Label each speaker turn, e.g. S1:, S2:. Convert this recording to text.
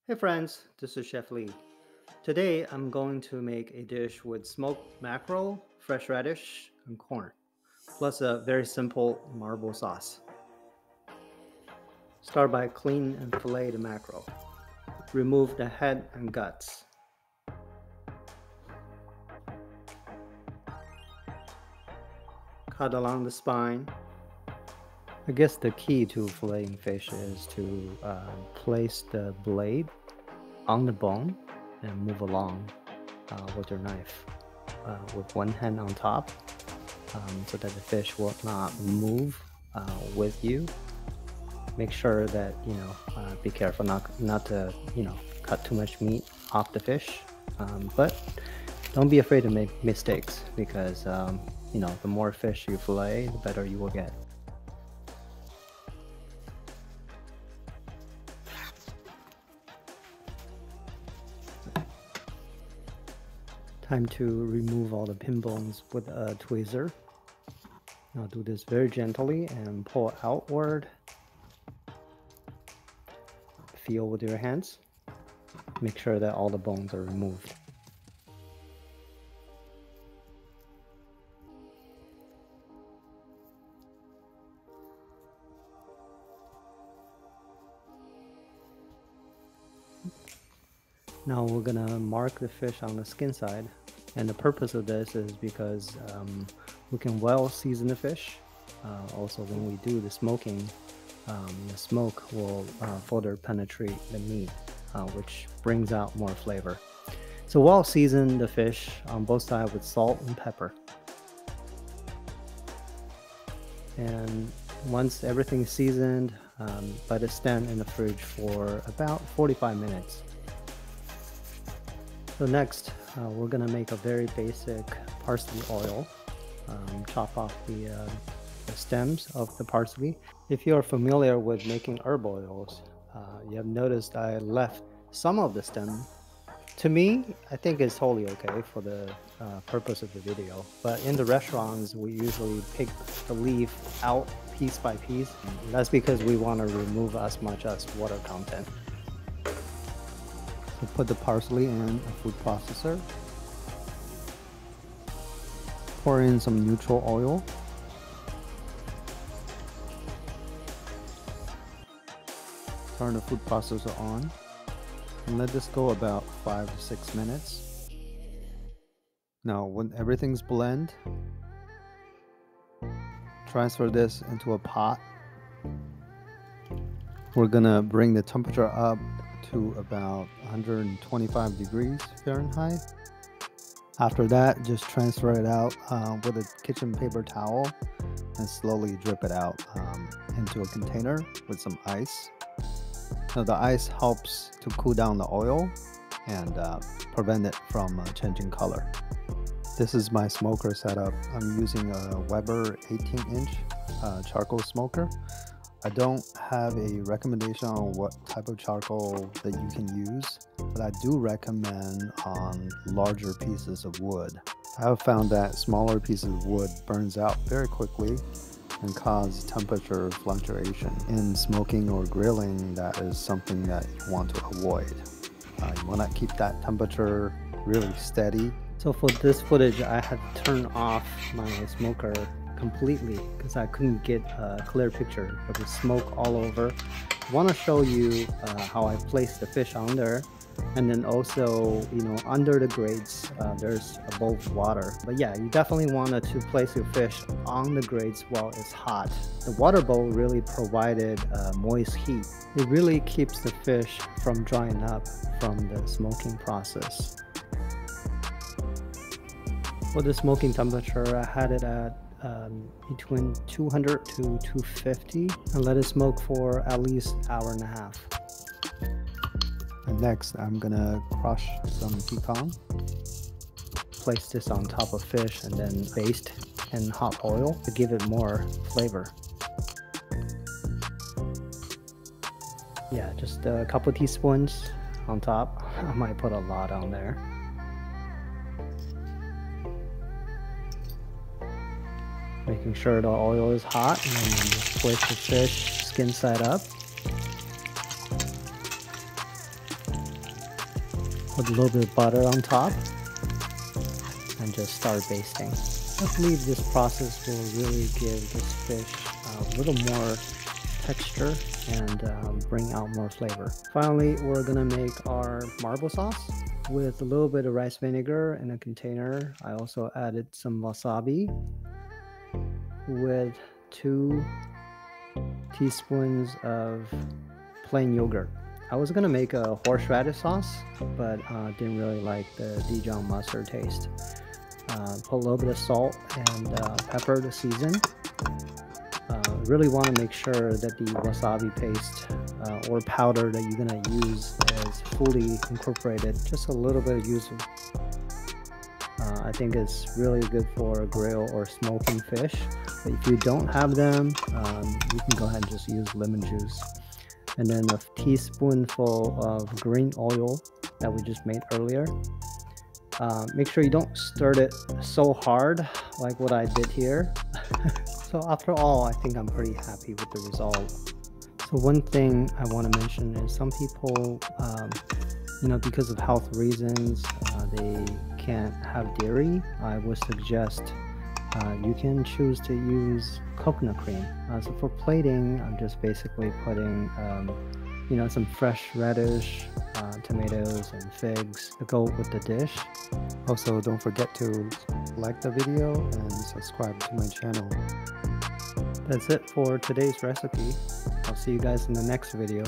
S1: Hey friends, this is Chef Lee. Today I'm going to make a dish with smoked mackerel, fresh radish, and corn, plus a very simple marble sauce. Start by clean and fillet the mackerel. Remove the head and guts. Cut along the spine. I guess the key to filleting fish is to place the blade on the bone and move along with your knife with one hand on top so that the fish will not move with you. Make sure that be careful not to cut too much meat off the fish, but don't be afraid to make mistakes because the more fish you fillet, the better you will get. Time to remove all the pin bones with a tweezer. Now do this very gently and pull outward. Feel with your hands. Make sure that all the bones are removed. Now we're gonna mark the fish on the skin side, and the purpose of this is because we can well season the fish. Also, when we do the smoking, the smoke will further penetrate the meat, which brings out more flavor. So well season the fish on both sides with salt and pepper. And once everything's seasoned, let it stand in the fridge for about 45 minutes. So next, we're gonna make a very basic parsley oil. Chop off the stems of the parsley. If you're familiar with making herb oils, you have noticed I left some of the stem. To me, I think it's totally okay for the purpose of the video. But in the restaurants, we usually pick the leaf out piece by piece. That's because we want to remove as much as water content. So put the parsley in a food processor. Pour in some neutral oil. Turn the food processor on and let this go about 5 to 6 minutes. Now when everything's blended, transfer this into a pot. We're gonna bring the temperature up to about 125 degrees Fahrenheit. After that, just transfer it out with a kitchen paper towel and slowly drip it out into a container with some ice. Now the ice helps to cool down the oil and prevent it from changing color. This is my smoker setup. I'm using a Weber 18-inch charcoal smoker. I don't have a recommendation on what type of charcoal that you can use, but I do recommend on larger pieces of wood. I have found that smaller pieces of wood burns out very quickly and cause temperature fluctuation. In smoking or grilling, that is something that you want to avoid. You want to keep that temperature really steady. So for this footage, I had to turn off my smoker completely because I couldn't get a clear picture. There was smoke all over. I want to show you how I placed the fish on there, and then also under the grates there's a bowl of water. But yeah, you definitely want to place your fish on the grates while it's hot. The water bowl really provided moist heat. It really keeps the fish from drying up from the smoking process. For the smoking temperature, I had it at between 200 to 250 and let it smoke for at least an hour and a half. And next, I'm gonna crush some pecan. Place this on top of fish and then baste in hot oil to give it more flavor. Yeah, just a couple teaspoons on top. I might put a lot on there. Making sure the oil is hot, and then just place the fish skin side up. Put a little bit of butter on top and just start basting. I believe this process will really give this fish a little more texture and bring out more flavor. Finally, we're gonna make our marble sauce with a little bit of rice vinegar in a container. I also added some wasabi with 2 teaspoons of plain yogurt. I was gonna make a horseradish sauce, but didn't really like the Dijon mustard taste. Put a little bit of salt and pepper to season. Really want to make sure that the wasabi paste or powder that you're going to use is fully incorporated. Just a little bit of yuzu. I think it's really good for a grill or smoking fish. But if you don't have them, you can go ahead and just use lemon juice. And then a teaspoonful of green oil that we just made earlier. Make sure you don't stir it so hard like what I did here. So after all, I think I'm pretty happy with the result. So one thing I want to mention is some people, because of health reasons, they can't have dairy. I would suggest you can choose to use coconut cream. So for plating, I'm just basically putting some fresh radish, tomatoes and figs to go with the dish. Also, don't forget to like the video and subscribe to my channel. That's it for today's recipe. I'll see you guys in the next video.